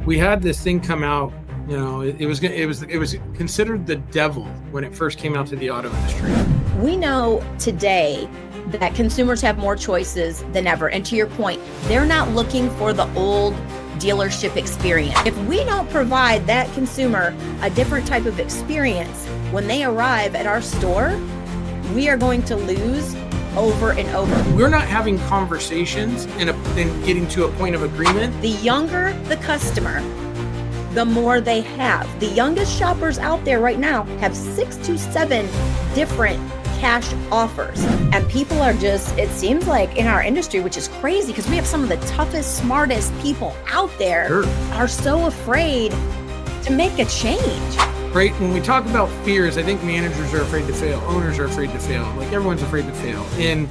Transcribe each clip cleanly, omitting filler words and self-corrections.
We had this thing come out, it was considered the devil when it first came out to the auto industry. We know today that consumers have more choices than ever. And to your point, they're not looking for the old dealership experience. If we don't provide that consumer a different type of experience when they arrive at our store, we are going to lose over and over. We're not having conversations and getting to a point of agreement. The younger the customer, the more they have. The youngest shoppers out there right now have 6 to 7 different cash offers. And people are just, it seems like in our industry, which is crazy because we have some of the toughest, smartest people out there, Sure. are so afraid to make a change. Right? When we talk about fears, I think managers are afraid to fail. Owners are afraid to fail. Like everyone's afraid to fail. And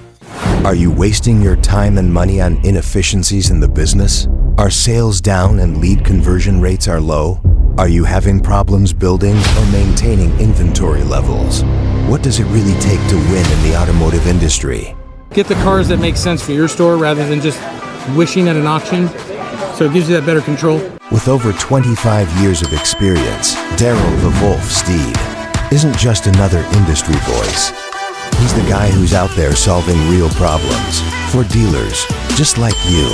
are you wasting your time and money on inefficiencies in the business? Are sales down and lead conversion rates are low? Are you having problems building or maintaining inventory levels? What does it really take to win in the automotive industry? get the cars that make sense for your store rather than just wishing at an auction. So it gives you that better control. With over 25 years of experience, Darrell the Wolf Steed isn't just another industry voice. He's the guy who's out there solving real problems for dealers just like you.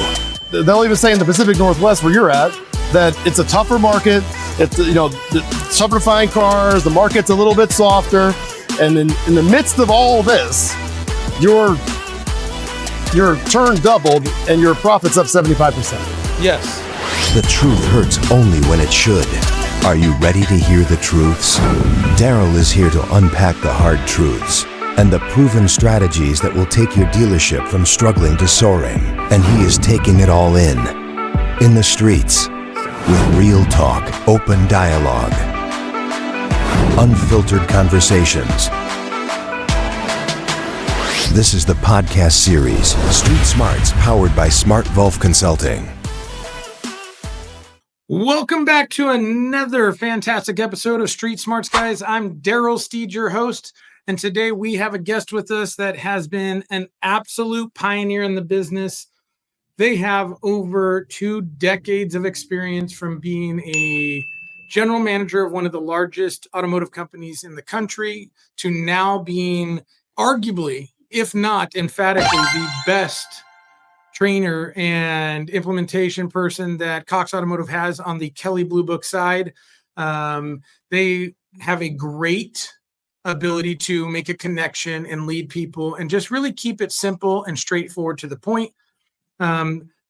They'll even say in the Pacific Northwest where you're at that it's a tougher market. It's, it's tougher to find cars. The market's a little bit softer. And in the midst of all this, your turn doubled and your profit's up 75%. Yes. The truth hurts only when it should. Are you ready to hear the truths? Darrell is here to unpack the hard truths and the proven strategies that will take your dealership from struggling to soaring. And he is taking it all in the streets, with real talk, open dialogue, unfiltered conversations. This is the podcast series, Street Smarts, powered by SmartWolf Consulting. Welcome back to another fantastic episode of Street Smarts, guys. I'm Darrell Steed, your host. And today we have a guest with us that has been an absolute pioneer in the business. They have over 2 decades of experience from being a general manager of one of the largest automotive companies in the country to now being arguably, if not emphatically, the best trainer and implementation person that Cox Automotive has on the Kelley Blue Book side. They have a great ability to make a connection and lead people and just really keep it simple and straightforward to the point.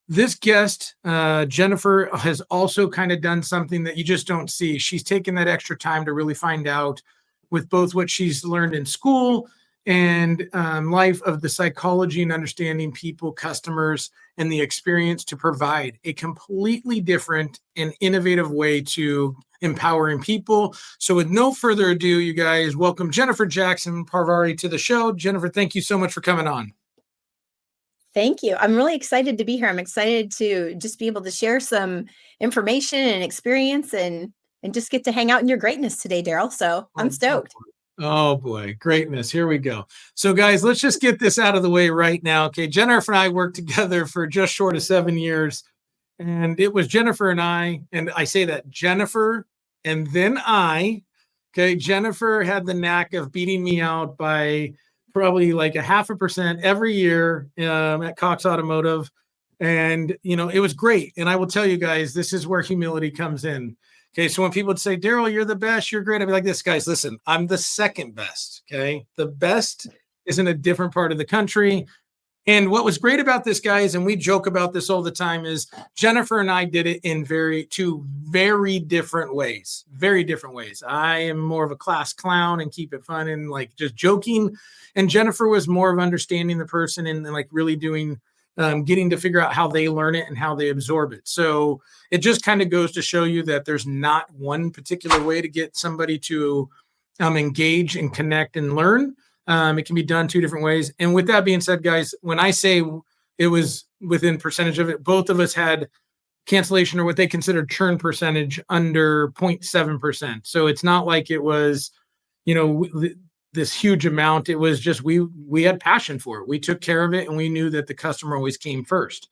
This guest, Jennifer, has also kind of done something that you just don't see. She's taken that extra time to really find out with both what she's learned in school and life of the psychology and understanding people, customers, and the experience to provide a completely different and innovative way to empowering people. So with no further ado, you guys, welcome Jennifer Jackson-Parvari to the show. Jennifer, thank you so much for coming on. Thank you. I'm really excited to be here. I'm excited to just be able to share some information and experience and just get to hang out in your greatness today, Darrell. So I'm stoked. Oh boy, greatness. Here we go. So guys, let's just get this out of the way right now. Okay. Jennifer and I worked together for just short of 7 years. And it was Jennifer and I say that Jennifer and then I. Okay. Jennifer had the knack of beating me out by probably like 0.5% every year at Cox Automotive. And, it was great. And I will tell you guys, this is where humility comes in. Okay, so when people would say, Darrell, you're the best, you're great, I'd be like this, guys, listen, I'm the second best, okay? The best is in a different part of the country. And what was great about this, guys, and we joke about this all the time, is Jennifer and I did it in two very different ways, very different ways. I am more of a class clown and keep it fun and like just joking. And Jennifer was more of understanding the person and like really doing getting to figure out how they learn it and how they absorb it. So it just kind of goes to show you that there's not one particular way to get somebody to engage and connect and learn. It can be done 2 different ways. And with that being said, guys, when I say it was within percentage of it, both of us had cancellation or what they consider churn percentage under 0.7%. So it's not like it was, this huge amount. It was just we had passion for it. We took care of it and we knew that the customer always came first.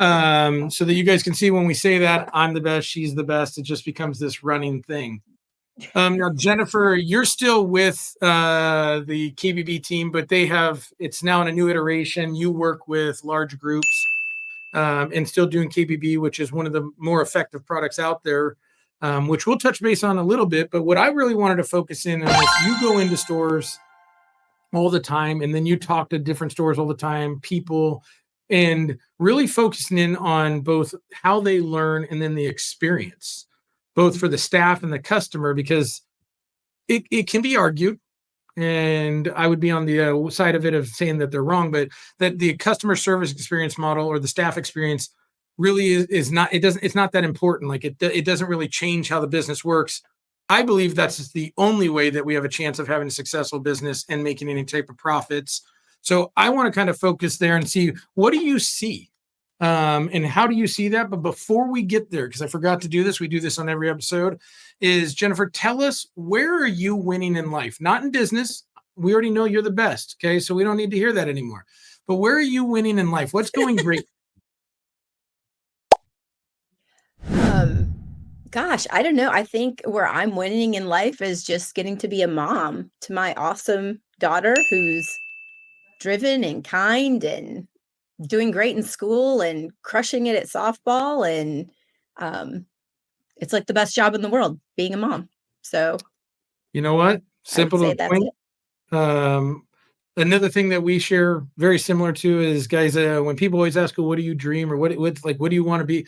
so that you guys can see when we say that I'm the best, she's the best, it just becomes this running thing. Now, Jennifer, you're still with the KBB team, but it's now in a new iteration. You work with large groups and still doing KBB, which is one of the more effective products out there, which we'll touch base on a little bit. But what I really wanted to focus in on is you go into stores all the time, and then you talk to different stores all the time, people, and really focusing in on both how they learn and then the experience, both for the staff and the customer, because it can be argued, and I would be on the side of it of saying that they're wrong, but that the customer service experience model or the staff experience really is not, it's not that important. Like it doesn't really change how the business works. I believe that's the only way that we have a chance of having a successful business and making any type of profits. So I want to kind of focus there and see, what do you see? And how do you see that? But before we get there, because I forgot to do this, we do this on every episode, is Jennifer, tell us, where are you winning in life? Not in business. We already know you're the best. Okay. So we don't need to hear that anymore. But where are you winning in life? What's going great? Gosh, I don't know. I think where I'm winning in life is just getting to be a mom to my awesome daughter who's driven and kind and doing great in school and crushing it at softball. And it's like the best job in the world, being a mom. So you know what? Simple to the point. Another thing that we share very similar to is, guys, when people always ask, what do you dream, or what do you want to be?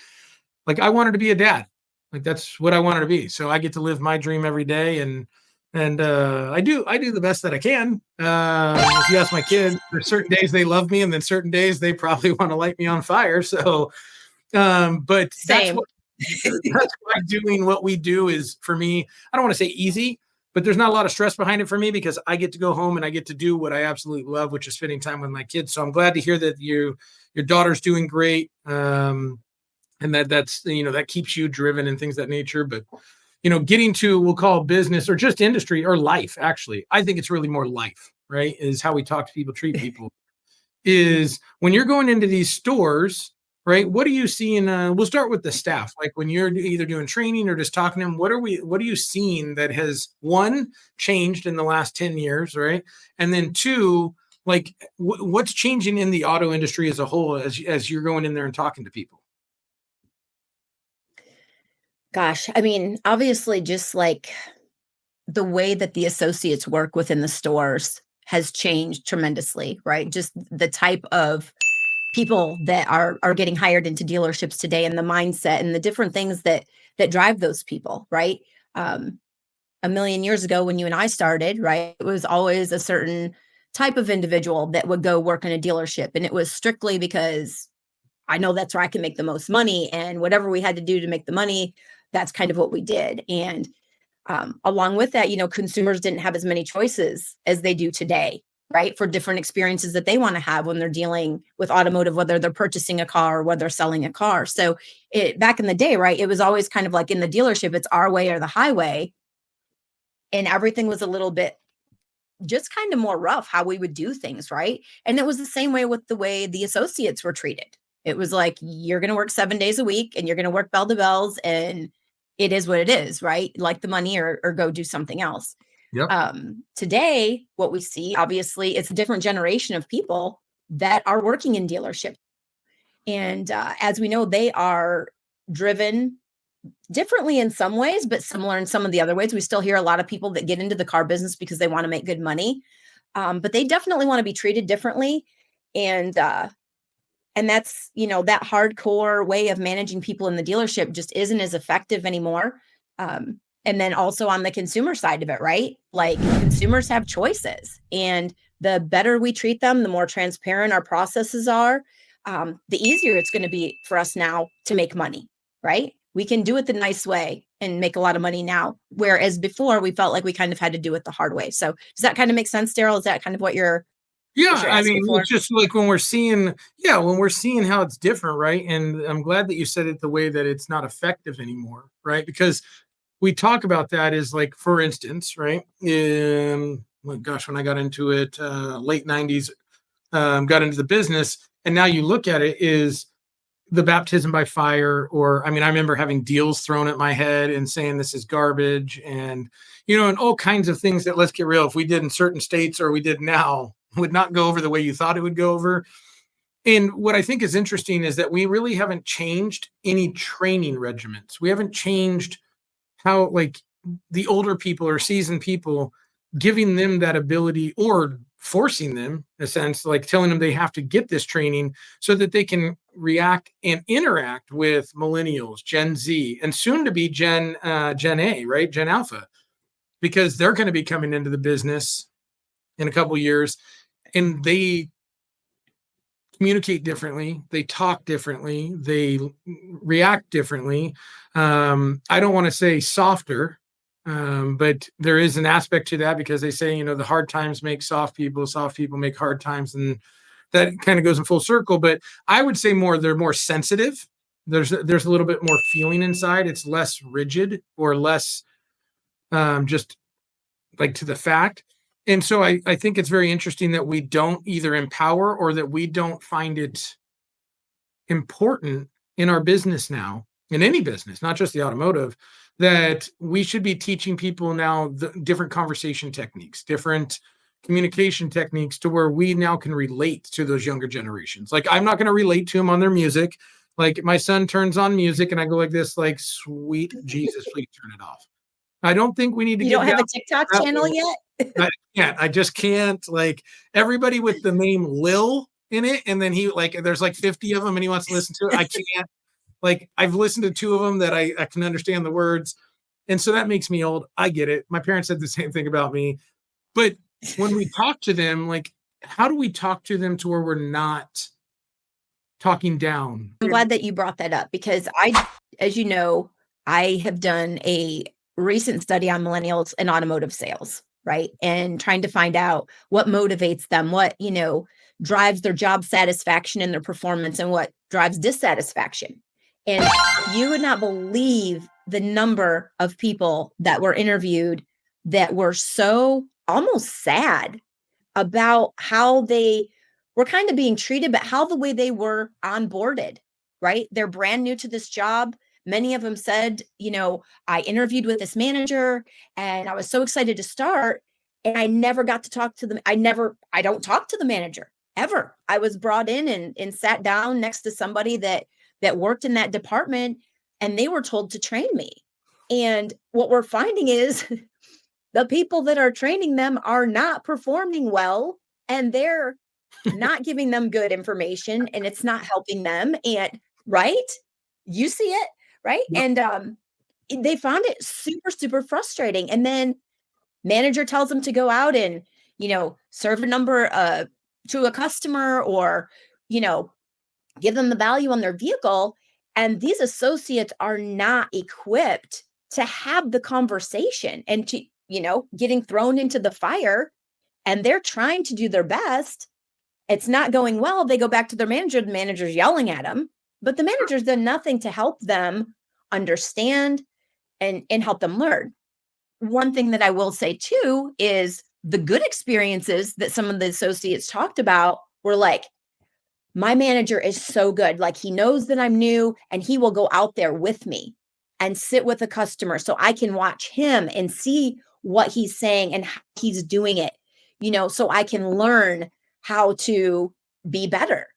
Like, I wanted to be a dad. Like, that's what I wanted to be. So I get to live my dream every day. And I do the best that I can. If you ask my kids, there's certain days they love me, and then certain days they probably want to light me on fire. So, but Same. that's why doing what we do is, for me, I don't want to say easy, but there's not a lot of stress behind it for me, because I get to go home and I get to do what I absolutely love, which is spending time with my kids. So I'm glad to hear that your daughter's doing great. And that's, that keeps you driven and things of that nature. But, getting to, we'll call business or just industry or life, actually, I think it's really more life, right? Is how we talk to people, treat people. Is when you're going into these stores, right? What do you see in, we'll start with the staff. Like, when you're either doing training or just talking to them, what are you seeing that has, one, changed in the last 10 years, right? And then two, like, what's changing in the auto industry as a whole as you're going in there and talking to people? Gosh, I mean, obviously, just like the way that the associates work within the stores has changed tremendously, right? Just the type of people that are getting hired into dealerships today, and the mindset and the different things that drive those people, right? A million years ago, when you and I started, right, it was always a certain type of individual that would go work in a dealership, and it was strictly because I know that's where I can make the most money, and whatever we had to do to make the money, that's kind of what we did. And along with that, consumers didn't have as many choices as they do today, right? For different experiences that they want to have when they're dealing with automotive, whether they're purchasing a car or whether they're selling a car. So back in the day, right, it was always kind of like in the dealership, it's our way or the highway. And everything was a little bit just kind of more rough how we would do things, right? And it was the same way with the way the associates were treated. It was like, you're going to work 7 days a week and you're going to work bell to bells, and it is what it is, right? Like the money or go do something else. Yep. Today, what we see, obviously, it's a different generation of people that are working in dealership. And as we know, they are driven differently in some ways, but similar in some of the other ways. We still hear a lot of people that get into the car business because they want to make good money. But they definitely want to be treated differently. And that's, that hardcore way of managing people in the dealership just isn't as effective anymore. And then also on the consumer side of it, right? Like, consumers have choices, and the better we treat them, the more transparent our processes are, the easier it's going to be for us now to make money, right? We can do it the nice way and make a lot of money now. Whereas before, we felt like we kind of had to do it the hard way. So does that kind of make sense, Darrell? Is that kind of what you're... Yeah, I mean, it's just like when we're seeing how it's different, right? And I'm glad that you said it the way that it's not effective anymore, right? Because we talk about that is, like, for instance, right? When I got into it, late 90s, got into the business, and now you look at it is the baptism by fire, or, I mean, I remember having deals thrown at my head and saying this is garbage, and, and all kinds of things that, let's get real, if we did in certain states or we did now, would not go over the way you thought it would go over. And what I think is interesting is that we really haven't changed any training regimens. We haven't changed how, like, the older people or seasoned people, giving them that ability or forcing them, in a sense, like telling them they have to get this training so that they can react and interact with millennials, Gen Z, and soon to be Gen A, right? Gen Alpha, because they're going to be coming into the business in a couple of years, and they communicate differently, they talk differently, they react differently. I don't want to say softer, but there is an aspect to that, because they say, the hard times make soft people make hard times, and that kind of goes in full circle. But I would say they're more sensitive. There's a little bit more feeling inside. It's less rigid or less just like to the fact. And so I think it's very interesting that we don't either empower or that we don't find it important in our business now, in any business, not just the automotive, that we should be teaching people now the different conversation techniques, different communication techniques, to where we now can relate to those younger generations. Like, I'm not going to relate to them on their music. Like, my son turns on music and I go like this, like, sweet Jesus, please turn it off. I don't think we need to You don't have a TikTok channel yet? I just can't. Like, everybody with the name Lil in it, and then he, like, there's like 50 of them and he wants to listen to it. I can't. Like, I've listened to 2 of them that I can understand the words. And so that makes me old. I get it. My parents said the same thing about me. But when we talk to them, like, how do we talk to them to where we're not talking down? I'm glad that you brought that up, because as you know, I have done a recent study on millennials and automotive sales, right? And trying to find out what motivates them, what, drives their job satisfaction and their performance, and what drives dissatisfaction. And you would not believe the number of people that were interviewed that were so almost sad about how they were kind of being treated, but how the way they were onboarded, right? They're brand new to this job. Many of them said, I interviewed with this manager and I was so excited to start, and I never got to talk to them. I don't talk to the manager ever. I was brought in and sat down next to somebody that worked in that department, and they were told to train me. And what we're finding is the people that are training them are not performing well, and they're not giving them good information, and it's not helping them. And right? You see it, right? Yep. And they found it super, super frustrating. And then manager tells them to go out and, serve a number to a customer, or, give them the value on their vehicle. And these associates are not equipped to have the conversation and to, getting thrown into the fire, and they're trying to do their best. It's not going well. They go back to their manager. The manager's yelling at them, but the manager's done nothing to help them understand and help them learn. One thing that I will say too is the good experiences that some of the associates talked about were like, my manager is so good. Like, he knows that I'm new, and he will go out there with me and sit with a customer so I can watch him and see what he's saying and how he's doing it, so I can learn how to be better.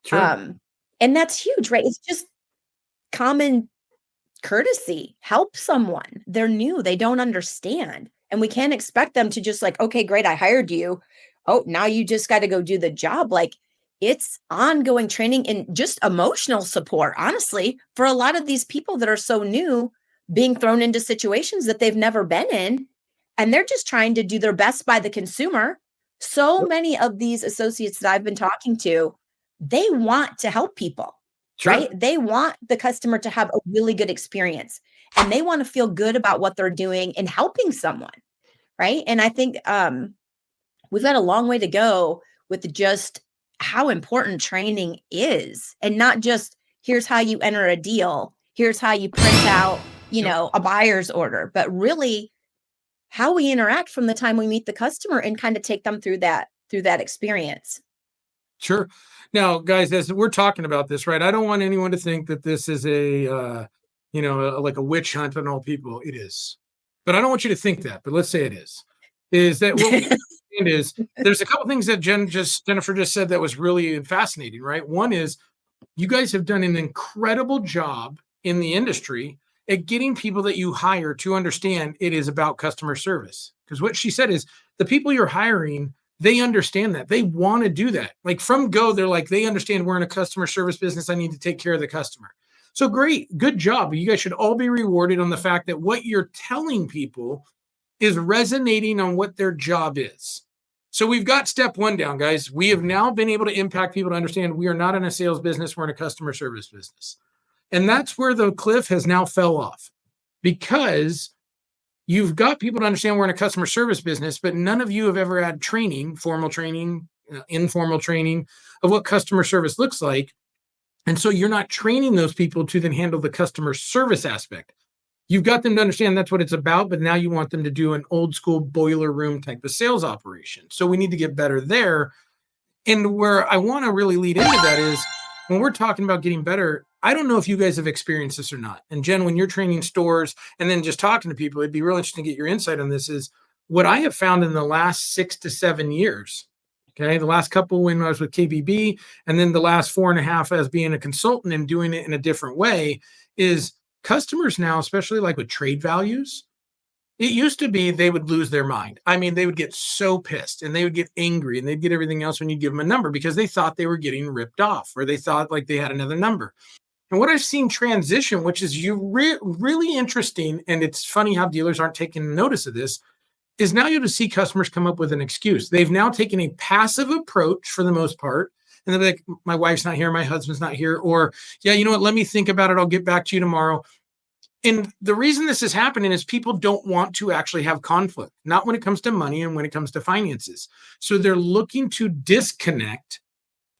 Sure. And that's huge, right? It's just common courtesy. Help someone. They're new. They don't understand. And we can't expect them to just like, okay, great, I hired you. Oh, now you just got to go do the job. Like, it's ongoing training and just emotional support, honestly, for a lot of these people that are so new, being thrown into situations that they've never been in. And they're just trying to do their best by the consumer. So many of these associates that I've been talking to, they want to help people, sure, right? They want the customer to have a really good experience, and they want to feel good about what they're doing and helping someone, right? And I think we've got a long way to go with just how important training is, and not just here's how you enter a deal, here's how you print out, a buyer's order, but really how we interact from the time we meet the customer and kind of take them through that experience. Sure. Now, guys, as we're talking about this, right, I don't want anyone to think that this is like a witch hunt on all people. It is. But I don't want you to think that, but let's say it is. Is that what we understand is there's a couple things that Jennifer just said that was really fascinating, right? One is you guys have done an incredible job in the industry at getting people that you hire to understand it is about customer service. Because what she said is the people you're hiring, they understand that. They want to do that. Like from go, they're like, they understand we're in a customer service business. I need to take care of the customer. So great, good job. You guys should all be rewarded on the fact that what you're telling people is resonating on what their job is. So we've got step one down, guys. We have now been able to impact people to understand we are not in a sales business, we're in a customer service business. And that's where the cliff has now fell off, because you've got people to understand we're in a customer service business, but none of you have ever had training, formal training, informal training of what customer service looks like. And so you're not training those people to then handle the customer service aspect. You've got them to understand that's what it's about, but now you want them to do an old school boiler room type of sales operation. So we need to get better there. And where I want to really lead into that is when we're talking about getting better, I don't know if you guys have experienced this or not. And Jen, when you're training stores and then just talking to people, it'd be real interesting to get your insight on this is what I have found in the last 6 to 7 years. Okay. The last couple when I was with KBB, and then the last 4.5 as being a consultant and doing it in a different way is customers now, especially like with trade values, it used to be they would lose their mind. I mean, they would get so pissed and they would get angry and they'd get everything else when you give them a number because they thought they were getting ripped off or they thought like they had another number. And what I've seen transition, which is really interesting, and it's funny how dealers aren't taking notice of this, is now you'll just see customers come up with an excuse. They've now taken a passive approach for the most part. And they'll be like, my wife's not here, my husband's not here, or yeah, you know what, let me think about it. I'll get back to you tomorrow. And the reason this is happening is people don't want to actually have conflict, not when it comes to money and when it comes to finances. So they're looking to disconnect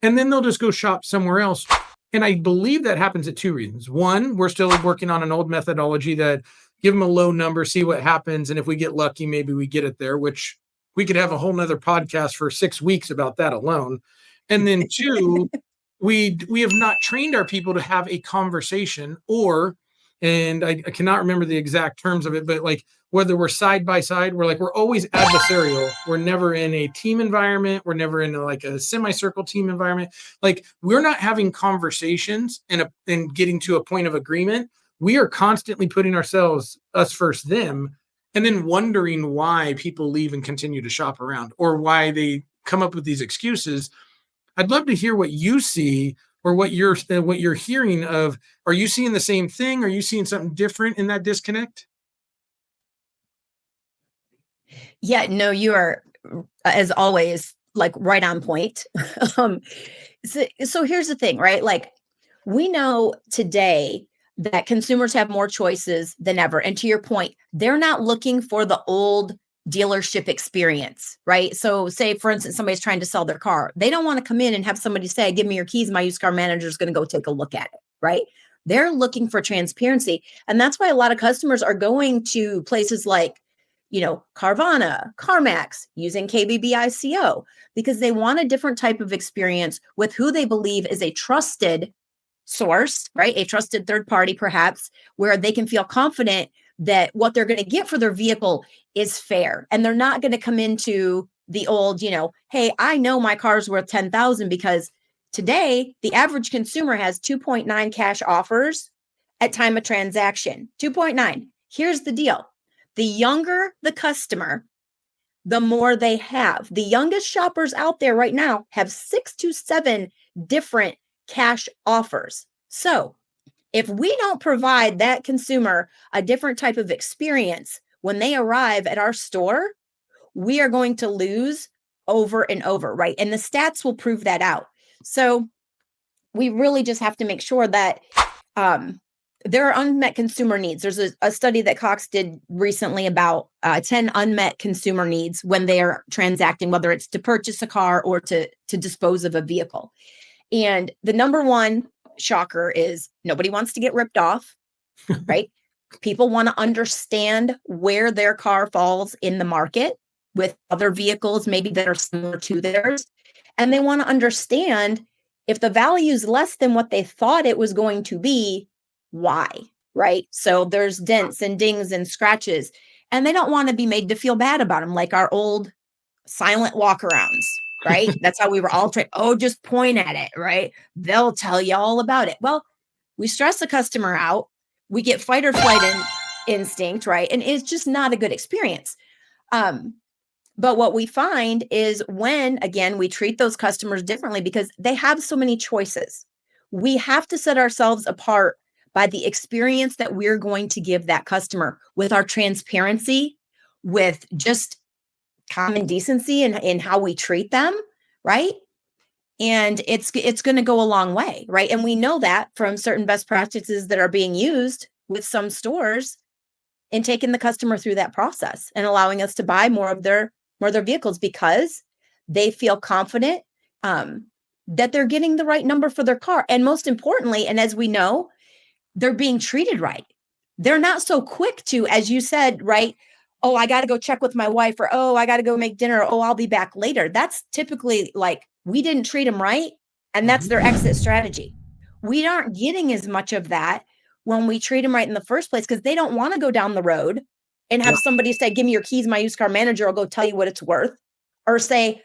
and then they'll just go shop somewhere else. And I believe that happens at 2 reasons. One, we're still working on an old methodology that give them a low number, see what happens. And if we get lucky, maybe we get it there, which we could have a whole nother podcast for 6 weeks about that alone. And then 2, we have not trained our people to have a conversation and I cannot remember the exact terms of it, but like whether we're side by side, we're always adversarial. We're never in a team environment. We're never in like a semicircle team environment. Like we're not having conversations and getting to a point of agreement. We are constantly putting ourselves, us first, them, and then wondering why people leave and continue to shop around or why they come up with these excuses. I'd love to hear what you see or what you're hearing of. Are you seeing the same thing? Are you seeing something different in that disconnect? Yeah, no, you are, as always, like right on point. So here's the thing, right? Like we know today that consumers have more choices than ever. And to your point, they're not looking for the old dealership experience, right? So say, for instance, somebody's trying to sell their car. They don't want to come in and have somebody say, give me your keys. My used car manager is going to go take a look at it, right? They're looking for transparency. And that's why a lot of customers are going to places like, Carvana, CarMax, using KBB ICO, because they want a different type of experience with who they believe is a trusted source, right? A trusted third party, perhaps, where they can feel confident that what they're going to get for their vehicle is fair. And they're not going to come into the old, hey, I know my car's worth $10,000 because today the average consumer has 2.9 cash offers at time of transaction. 2.9. Here's the deal. The younger the customer, the more they have. The youngest shoppers out there right now have 6 to 7 different cash offers. So if we don't provide that consumer a different type of experience when they arrive at our store, we are going to lose over and over, right? And the stats will prove that out. So we really just have to make sure that there are unmet consumer needs. There's a study that Cox did recently about 10 unmet consumer needs when they are transacting, whether it's to purchase a car or to dispose of a vehicle. And the number one shocker is nobody wants to get ripped off, right? People want to understand where their car falls in the market with other vehicles, maybe that are similar to theirs. And they want to understand if the value is less than what they thought it was going to be, why, right? So there's dents and dings and scratches, and they don't want to be made to feel bad about them, like our old silent walkarounds, right? That's how we were all trained. Oh, just point at it, right? They'll tell you all about it. Well, we stress the customer out. We get fight or flight instinct, right? And it's just not a good experience. But what we find is when, again, we treat those customers differently because they have so many choices. We have to set ourselves apart by the experience that we're going to give that customer with our transparency, with just common decency in how we treat them, right? And it's going to go a long way, right? And we know that from certain best practices that are being used with some stores in taking the customer through that process and allowing us to buy more of their vehicles because they feel confident that they're getting the right number for their car. And most importantly, and as we know, they're being treated right. They're not so quick to, as you said, right? Oh, I got to go check with my wife, or, oh, I got to go make dinner. Or, oh, I'll be back later. That's typically like, we didn't treat them right. And that's their exit strategy. We aren't getting as much of that when we treat them right in the first place, because they don't want to go down the road and have somebody say, give me your keys, my used car manager will go tell you what it's worth. Or say,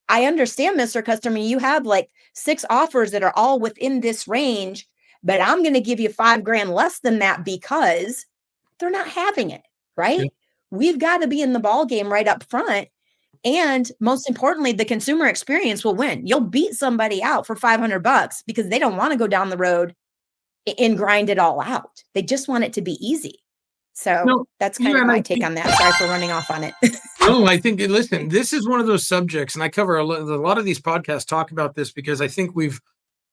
I understand, Mr. Customer, you have like 6 offers that are all within this range, but I'm going to give you $5,000 less than that because they're not having it, right? Yeah. We've got to be in the ball game right up front. And most importantly, the consumer experience will win. You'll beat somebody out for $500 because they don't want to go down the road and grind it all out. They just want it to be easy. So that's kind of my take on that. Sorry for running off on it. No, I think, listen, this is one of those subjects, and I cover a lot of these podcasts talk about this because I think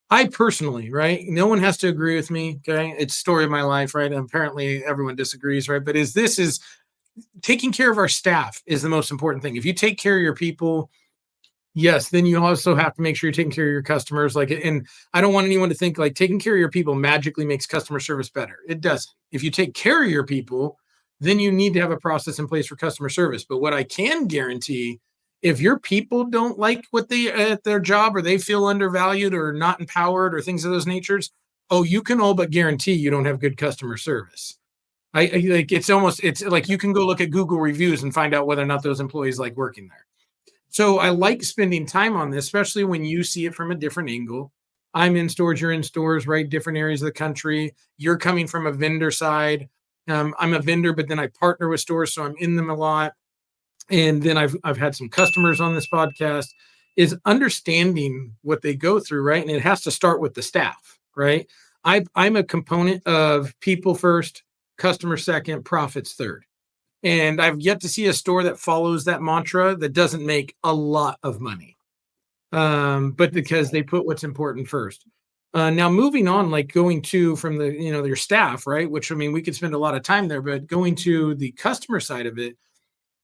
I personally, right? No one has to agree with me. Okay. It's story of my life, right? And apparently everyone disagrees, right? But this is taking care of our staff is the most important thing. If you take care of your people, yes, then you also have to make sure you're taking care of your customers. And I don't want anyone to think like taking care of your people magically makes customer service better. It doesn't. If you take care of your people, then you need to have a process in place for customer service. But what I can guarantee, if your people don't like what they at their job, or they feel undervalued or not empowered or things of those natures, you can all but guarantee you don't have good customer service. I like it's like you can go look at Google reviews and find out whether or not those employees like working there. So I like spending time on this, especially when you see it from a different angle. I'm in stores, you're in stores, right? Different areas of the country. You're coming from a vendor side. I'm a vendor, but then I partner with stores, so I'm in them a lot. And then I've had some customers on this podcast, is understanding what they go through, right? And it has to start with the staff, right? I'm a component of people first, customer second, profits third. And I've yet to see a store that follows that mantra that doesn't make a lot of money, but because they put what's important first. Now, moving on, like going to from the, your staff, right? Which, I mean, we could spend a lot of time there, but going to the customer side of it,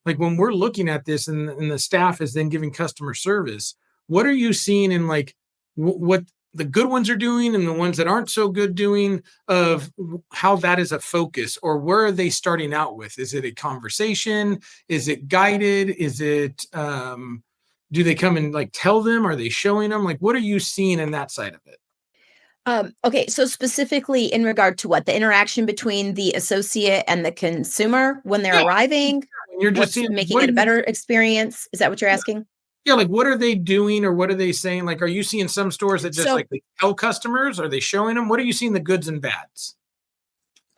like when we're looking at this and the staff is then giving customer service, what are you seeing in like what the good ones are doing and the ones that aren't so good doing, of how that is a focus, or where are they starting out with? Is it a conversation? Is it guided? Is it, do they come and like tell them? Are they showing them? Like, what are you seeing in that side of it? Okay. So specifically in regard to what? The interaction between the associate and the consumer when they're arriving? You're just making it a better experience. Is that what you're asking? Yeah, like what are they doing, or what are they saying? Like, are you seeing some stores that just they tell customers? Are they showing them? What are you seeing, the goods and bads?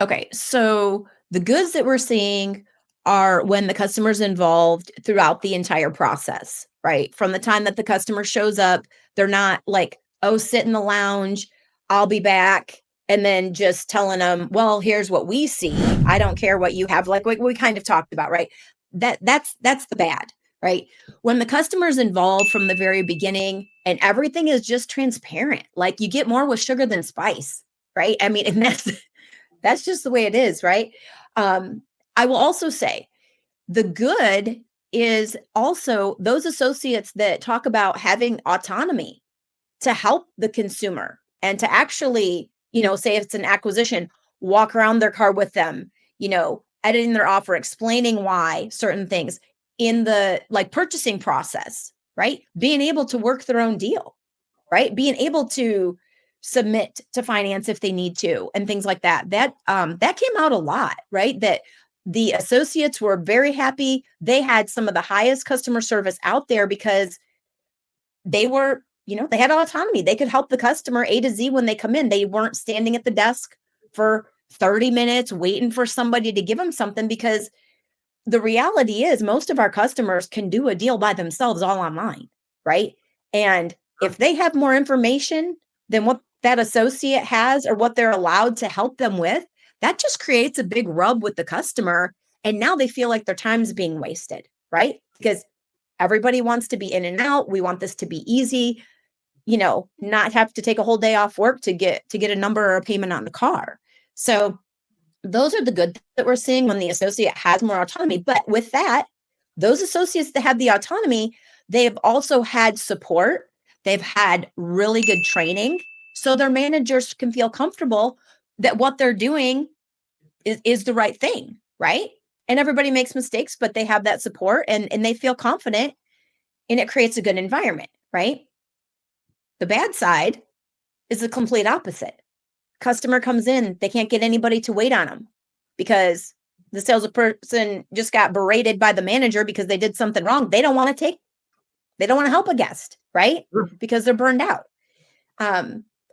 Okay, so the goods that we're seeing are when the customer's involved throughout the entire process, right? From the time that the customer shows up, they're not like, oh, sit in the lounge, I'll be back. And then just telling them, well, here's what we see. I don't care what you have. Like we kind of talked about, right? That's the bad. Right? When the customer's involved from the very beginning and everything is just transparent, like you get more with sugar than spice, right? I mean, and that's just the way it is, right? I will also say the good is also those associates that talk about having autonomy to help the consumer and to actually, say if it's an acquisition, walk around their car with them, editing their offer, explaining why certain things in the like purchasing process, right? Being able to work their own deal, right? Being able to submit to finance if they need to, and things like that. That came out a lot, right? That the associates were very happy. They had some of the highest customer service out there because they were, they had autonomy. They could help the customer A to Z when they come in. They weren't standing at the desk for 30 minutes waiting for somebody to give them something, because the reality is most of our customers can do a deal by themselves all online, right? And if they have more information than what that associate has or what they're allowed to help them with, that just creates a big rub with the customer. And now they feel like their time is being wasted, right? Because everybody wants to be in and out. We want this to be easy, not have to take a whole day off work to get a number or a payment on the car. So those are the good things that we're seeing when the associate has more autonomy. But with that, those associates that have the autonomy, they've also had support. They've had really good training. So their managers can feel comfortable that what they're doing is the right thing, right? And everybody makes mistakes, but they have that support and they feel confident, and it creates a good environment, right? The bad side is the complete opposite. Customer comes in, they can't get anybody to wait on them because the salesperson just got berated by the manager because they did something wrong. They don't want to help a guest, right? Because they're burned out.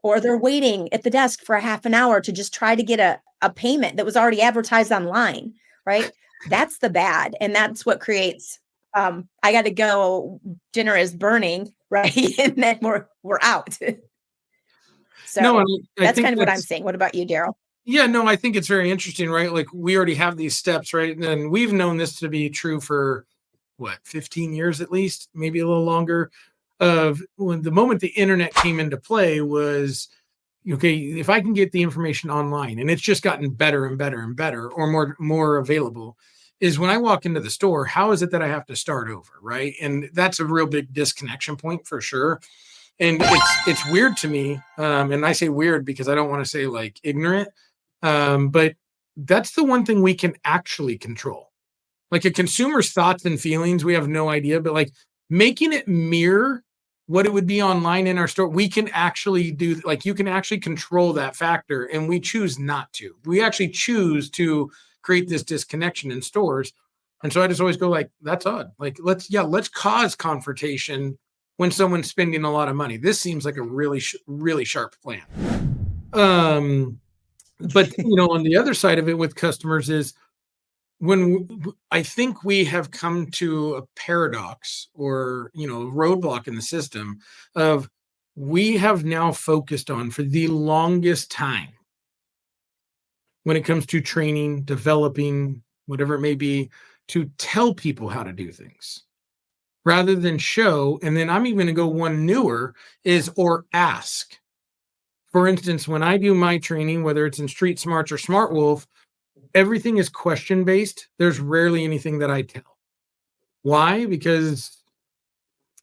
Or they're waiting at the desk for a half an hour to just try to get a payment that was already advertised online, right? That's the bad. And that's what creates, I got to go, dinner is burning, right? And then we're out. So No, that's kind of what I'm saying. What about you, Darrell? Yeah, no, I think it's very interesting, right? Like we already have these steps, right? And we've known this to be true for 15 years at least, maybe a little longer. Of when the moment the internet came into play was, okay, if I can get the information online, and it's just gotten better and better and better, or more available, is when I walk into the store, how is it that I have to start over, right? And that's a real big disconnection point for sure. And it's weird to me, and I say weird because I don't want to say like ignorant, but that's the one thing we can actually control. Like a consumer's thoughts and feelings, we have no idea, but like making it mirror what it would be online in our store, we can actually do, like you can actually control that factor, and we choose not to. We actually choose to create this disconnection in stores. And so I just always go like, that's odd. Like, let's cause confrontation when someone's spending a lot of money. This seems like a really, really sharp plan. But on the other side of it with customers is, I think we have come to a paradox or, roadblock in the system of we have now focused on for the longest time when it comes to training, developing, whatever it may be, to tell people how to do things rather than show. And then I'm even going to go one newer is, or ask. For instance, when I do my training, whether it's in Street Smarts or SmartWolf, everything is question-based. There's rarely anything that I tell. Why? Because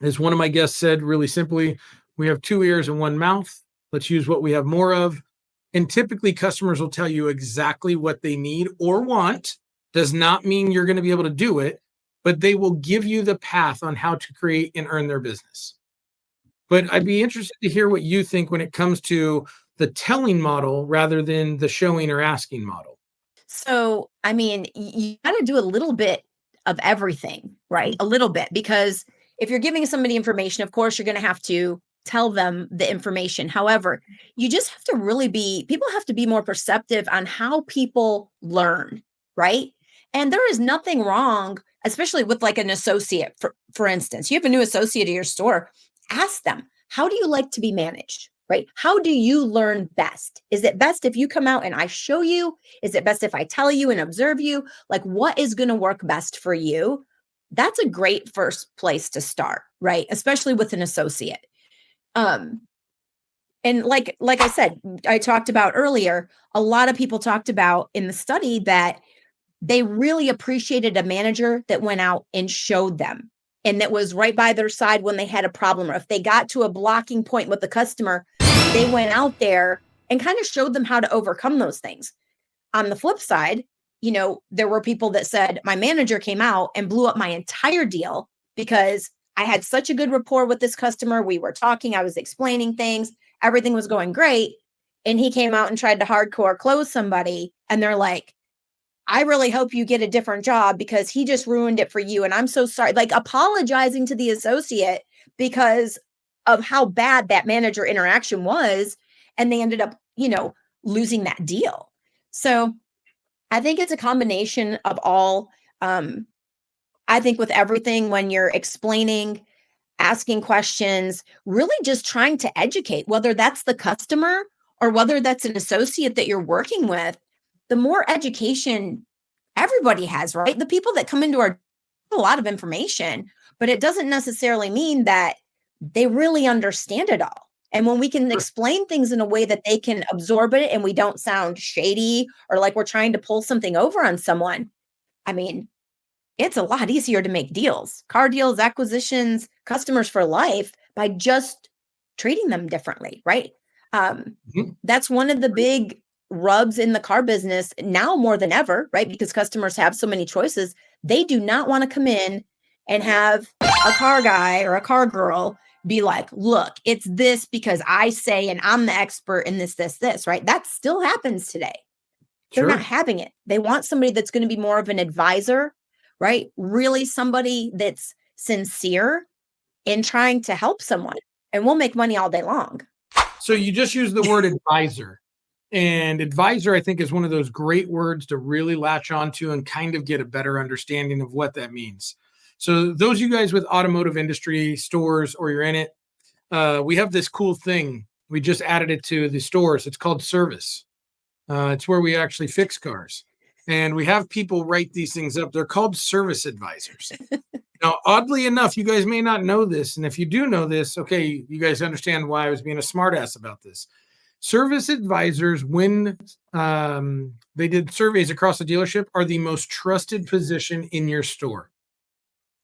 as one of my guests said really simply, we have 2 ears and 1 mouth. Let's use what we have more of. And typically customers will tell you exactly what they need or want. Does not mean you're going to be able to do it, but they will give you the path on how to create and earn their business. But I'd be interested to hear what you think when it comes to the telling model rather than the showing or asking model. So, I mean, you got to do a little bit of everything, right? A little bit, because if you're giving somebody information, of course, you're going to have to tell them the information. However, you just have to people have to be more perceptive on how people learn, right? And there is nothing wrong, especially with like an associate, for instance. You have a new associate at your store, ask them, how do you like to be managed? Right? How do you learn best? Is it best if you come out and I show you? Is it best if I tell you and observe you? Like, what is going to work best for you? That's a great first place to start, right? Especially with an associate. And like I said, I talked about earlier, a lot of people talked about in the study that they really appreciated a manager that went out and showed them, and that was right by their side when they had a problem, or if they got to a blocking point with the customer, they went out there and kind of showed them how to overcome those things. On the flip side, there were people that said, my manager came out and blew up my entire deal because I had such a good rapport with this customer. We were talking, I was explaining things, everything was going great. And he came out and tried to hardcore close somebody. And they're like, I really hope you get a different job because he just ruined it for you. And I'm so sorry, like apologizing to the associate because of how bad that manager interaction was. And they ended up, losing that deal. So I think it's a combination of all. I think with everything, when you're explaining, asking questions, really just trying to educate, whether that's the customer or whether that's an associate that you're working with, the more education everybody has, right? The people that come into our a lot of information, but it doesn't necessarily mean that they really understand it all. And when we can explain things in a way that they can absorb it and we don't sound shady or like we're trying to pull something over on someone, I mean, it's a lot easier to make deals, car deals, acquisitions, customers for life by just treating them differently, right? That's one of the big rubs in the car business now more than ever, right? Because customers have so many choices. They do not want to come in and have a car guy or a car girl be like, look, it's this because I say, and I'm the expert in this, right? That still happens today. They're not having it. They want somebody that's going to be more of an advisor, right? Really somebody that's sincere in trying to help someone, and we'll make money all day long. So you just used the word advisor, and advisor, I think, is one of those great words to really latch onto and kind of get a better understanding of what that means. So those of you guys with automotive industry stores, or you're in it, we have this cool thing. We just added it to the stores. It's called service. It's where we actually fix cars. And we have people write these things up. They're called service advisors. Now, oddly enough, you guys may not know this. And if you do know this, okay, you guys understand why I was being a smartass about this. Service advisors, when they did surveys across the dealership, are the most trusted position in your store.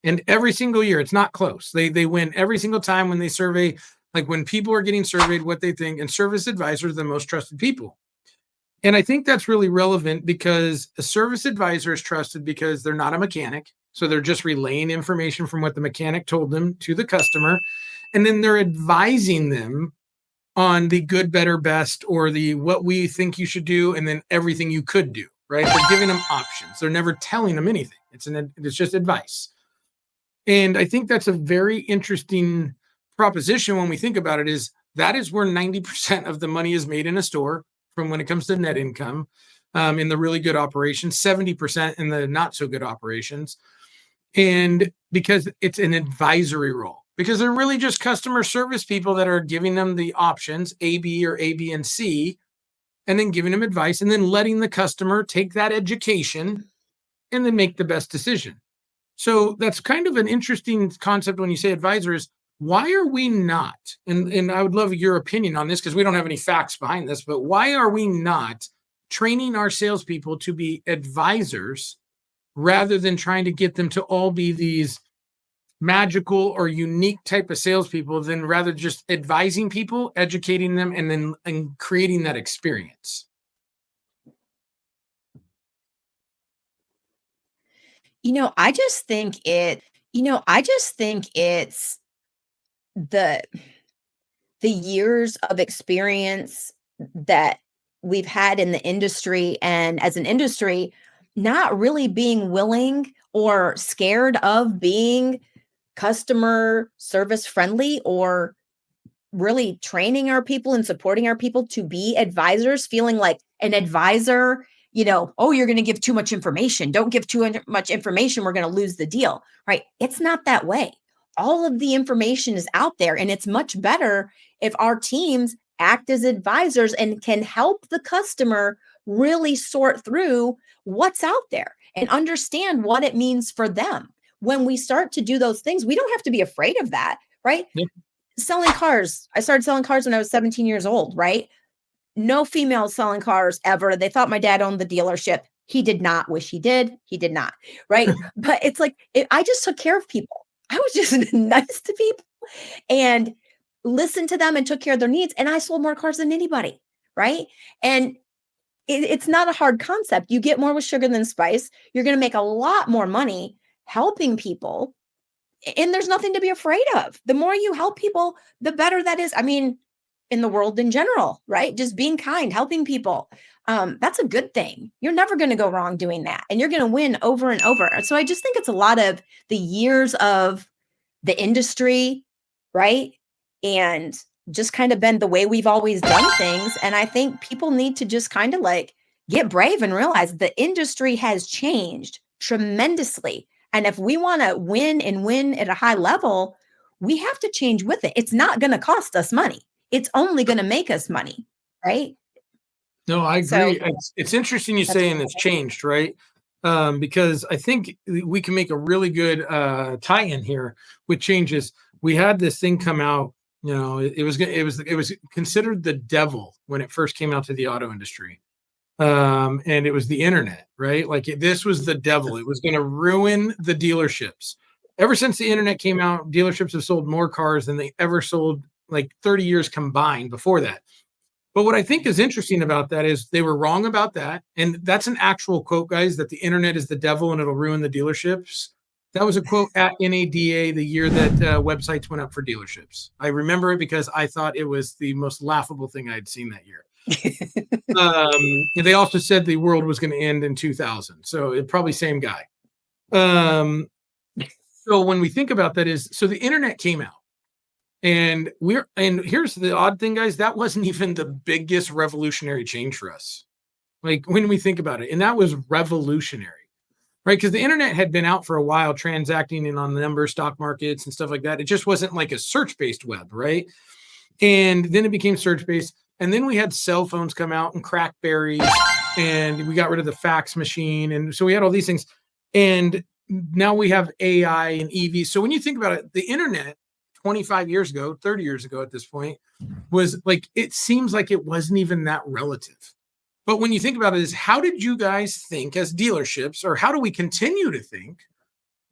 And every single year, it's not close. They win every single time when they survey, like when people are getting surveyed, what they think. And service advisors are the most trusted people. And I think that's really relevant because a service advisor is trusted because they're not a mechanic. So they're just relaying information from what the mechanic told them to the customer. And then they're advising them on the good, better, best, or the what we think you should do, and then everything you could do, right? They're giving them options. They're never telling them anything. It's just advice. And I think that's a very interesting proposition when we think about it, is that is where 90% of the money is made in a store from when it comes to net income in the really good operations, 70% in the not so good operations. And because it's an advisory role, because they're really just customer service people that are giving them the options, A, B, or A, B, and C, and then giving them advice and then letting the customer take that education and then make the best decision. So that's kind of an interesting concept when you say advisors. Why are we not, and I would love your opinion on this because we don't have any facts behind this, but why are we not training our salespeople to be advisors rather than trying to get them to all be these magical or unique type of salespeople, than rather just advising people, educating them, and creating that experience? I just think it's the years of experience that we've had in the industry, and as an industry, not really being willing or scared of being customer service friendly, or really training our people and supporting our people to be advisors, feeling like an advisor, oh, you're going to give too much information. Don't give too much information. We're going to lose the deal, right? It's not that way. All of the information is out there, and it's much better if our teams act as advisors and can help the customer really sort through what's out there and understand what it means for them. When we start to do those things, we don't have to be afraid of that, right? Yep. Selling cars. I started selling cars when I was 17 years old, right? No females selling cars ever. They thought my dad owned the dealership. He did not. Wish he did. He did not, right? But it's like, I just took care of people. I was just nice to people and listened to them and took care of their needs. And I sold more cars than anybody, right? And it's not a hard concept. You get more with sugar than spice. You're going to make a lot more money helping people And there's nothing to be afraid of. The more you help people, the better that is. I mean, in the world in general, right? Just being kind, helping people. That's a good thing. You're never going to go wrong doing that. And you're going to win over and over. So I just think it's a lot of the years of the industry, right? And just kind of been the way we've always done things. And I think people need to just kind of like get brave and realize the industry has changed tremendously. And if we want to win and win at a high level, we have to change with it. It's not going to cost us money. It's only going to make us money, right? No, I agree. So, it's interesting you saying it's changed, right? Because I think we can make a really good tie-in here with changes. We had this thing come out, you know, it was considered the devil when it first came out to the auto industry. And it was the internet, right? Like this was the devil. It was going to ruin the dealerships. Ever since the internet came out, dealerships have sold more cars than they ever sold like 30 years combined before that. But what I think is interesting about that is they were wrong about that. And that's an actual quote, guys, that the internet is the devil and it'll ruin the dealerships. That was a quote at NADA the year that websites went up for dealerships. I remember it because I thought it was the most laughable thing I'd seen that year. They also said the world was going to end in 2000. So it probably same guy. So when we think about that so the internet came out and here's the odd thing, guys, that wasn't even the biggest revolutionary change for us. Like when we think about it, and that was revolutionary, right? Because the internet had been out for a while transacting in on the number of stock markets and stuff like that. It just wasn't like a search-based web, right? And then it became search-based. And then we had cell phones come out and crackberries, and we got rid of the fax machine. And so we had all these things. And now we have AI and EV. So when you think about it, the internet 25 years ago, 30 years ago at this point, was like, it seems like it wasn't even that relative. But when you think about it, is how did you guys think as dealerships, or how do we continue to think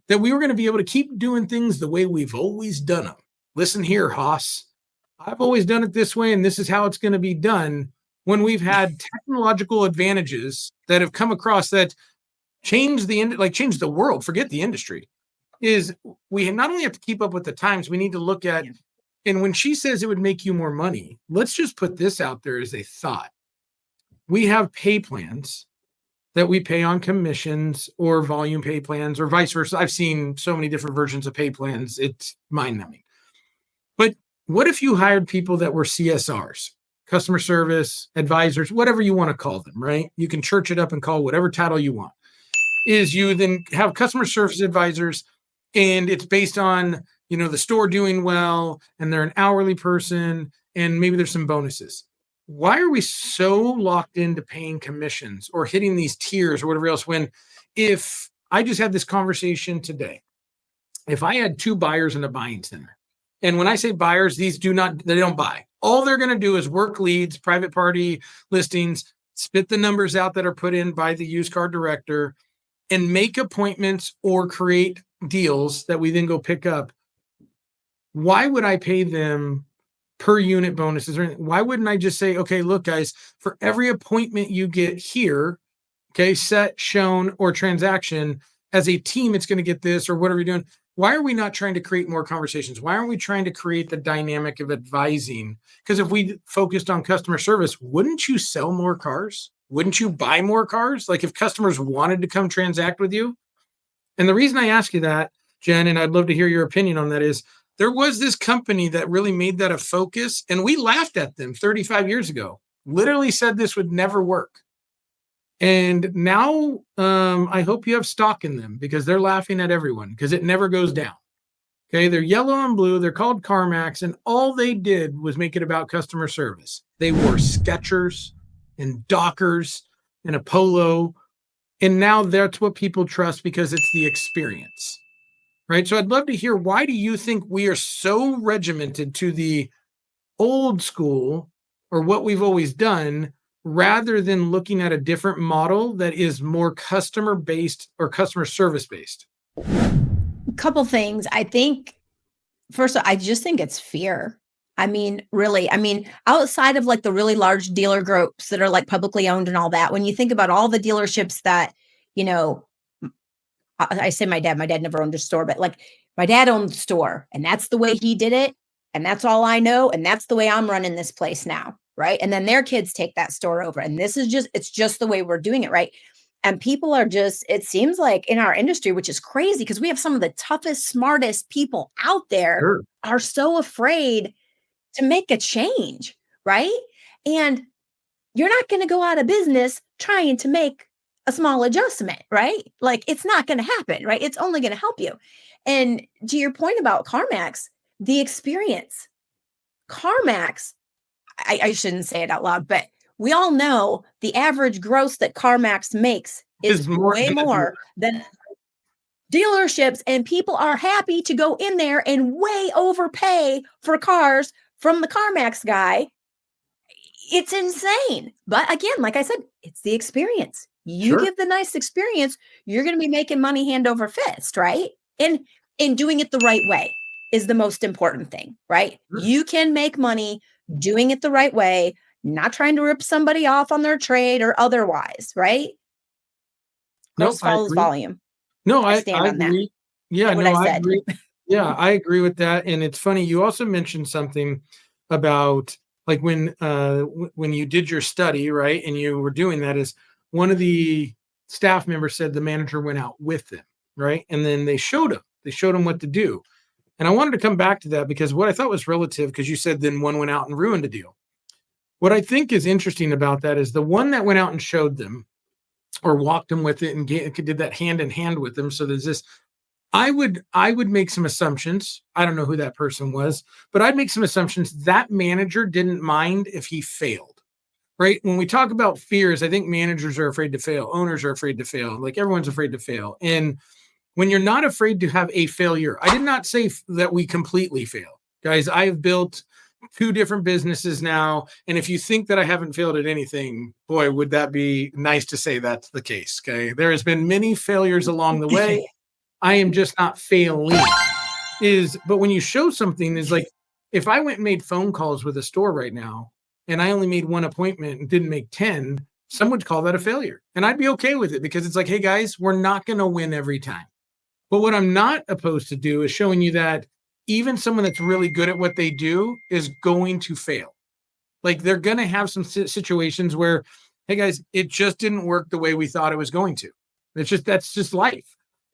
that we were going to be able to keep doing things the way we've always done them? Listen here, Haas. I've always done it this way, and this is how it's going to be done, when we've had technological advantages that have come across that change the world, forget the industry, is we not only have to keep up with the times, we need to look at, and when she says it would make you more money, let's just put this out there as a thought. We have pay plans that we pay on commissions or volume pay plans or vice versa. I've seen so many different versions of pay plans. It's mind-numbing. But what if you hired people that were CSRs, customer service advisors, whatever you want to call them, right? You can church it up and call whatever title you want. Is you then have customer service advisors, and it's based on, you know, the store doing well, and they're an hourly person, and maybe there's some bonuses. Why are we so locked into paying commissions or hitting these tiers or whatever else, when if I just had this conversation today, if I had two buyers in a buying center, and when I say buyers, they don't buy. All they're going to do is work leads, private party listings, spit the numbers out that are put in by the used car director, and make appointments or create deals that we then go pick up. Why would I pay them per unit bonuses? Or why wouldn't I just say, okay, look, guys, for every appointment you get here, okay, set, shown, or transaction, as a team, it's going to get this, or whatever you're doing. Why are we not trying to create more conversations? Why aren't we trying to create the dynamic of advising? Because if we focused on customer service, wouldn't you sell more cars? Wouldn't you buy more cars? Like if customers wanted to come transact with you? And the reason I ask you that, Jen, and I'd love to hear your opinion on that, is there was this company that really made that a focus, and we laughed at them 35 years ago, literally said this would never work. And now I hope you have stock in them, because they're laughing at everyone, because it never goes down. Okay, they're yellow and blue. They're called CarMax, and all they did was make it about customer service. They wore Skechers and Dockers and a polo, and now that's what people trust because it's the experience, right? So I'd love to hear, why do you think we are so regimented to the old school or what we've always done, rather than looking at a different model that is more customer based or customer service based? a couple things. I think, first of all, I just think it's fear. I mean, really, outside of like the really large dealer groups that are like publicly owned and all that, when you think about all the dealerships that, you know, I say my dad never owned a store, but like My dad owned the store, and that's the way he did it. And that's all I know. And that's the way I'm running this place now. Right. And then their kids take that store over. And it's just the way we're doing it. Right. And people are just, it seems like in our industry, which is crazy because we have some of the toughest, smartest people out there Sure. are so afraid to make a change. Right. And you're not going to go out of business trying to make a small adjustment. Right. Like it's not going to happen. Right. It's only going to help you. And to your point about CarMax, the experience, CarMax, I shouldn't say it out loud, but we all know the average gross that CarMax makes is way more than dealerships, and people are happy to go in there and way overpay for cars from the CarMax guy. It's insane. But again, like I said, it's the experience. You Sure. give the nice experience, you're going to be making money hand over fist, right? And doing it the right way is the most important thing, right? Sure. You can make money doing it the right way, not trying to rip somebody off on their trade or otherwise, right? Nope, Gross I follows agree. volume. No, I I stand on that. agree. Yeah, What no, I I said. agree. Yeah, I agree with that. And it's funny, you also mentioned something about like when you did your study, right? And you were doing that, is one of the staff members said the manager went out with them, right? And then they showed him what to do. And I wanted to come back to that because what I thought was relative, because you said then one went out and ruined a deal. What I think is interesting about that is the one that went out and showed them or walked them with it and did that hand in hand with them. So there's this, I would make some assumptions. I don't know who that person was, but I'd make some assumptions that manager didn't mind if he failed, right? When we talk about fears, I think managers are afraid to fail. Owners are afraid to fail. Like everyone's afraid to fail. And when you're not afraid to have a failure, I did not say that we completely fail. Guys, I have built 2 different businesses now. And if you think that I haven't failed at anything, boy, would that be nice to say that's the case. Okay. There has been many failures along the way. I am just not failing. But when you show something is like, if I went and made phone calls with a store right now and I only made 1 appointment and didn't make 10, some would call that a failure. And I'd be okay with it because it's like, hey guys, we're not going to win every time. But what I'm not opposed to do is showing you that even someone that's really good at what they do is going to fail. Like they're going to have some situations where, hey guys, it just didn't work the way we thought it was going to. That's just life.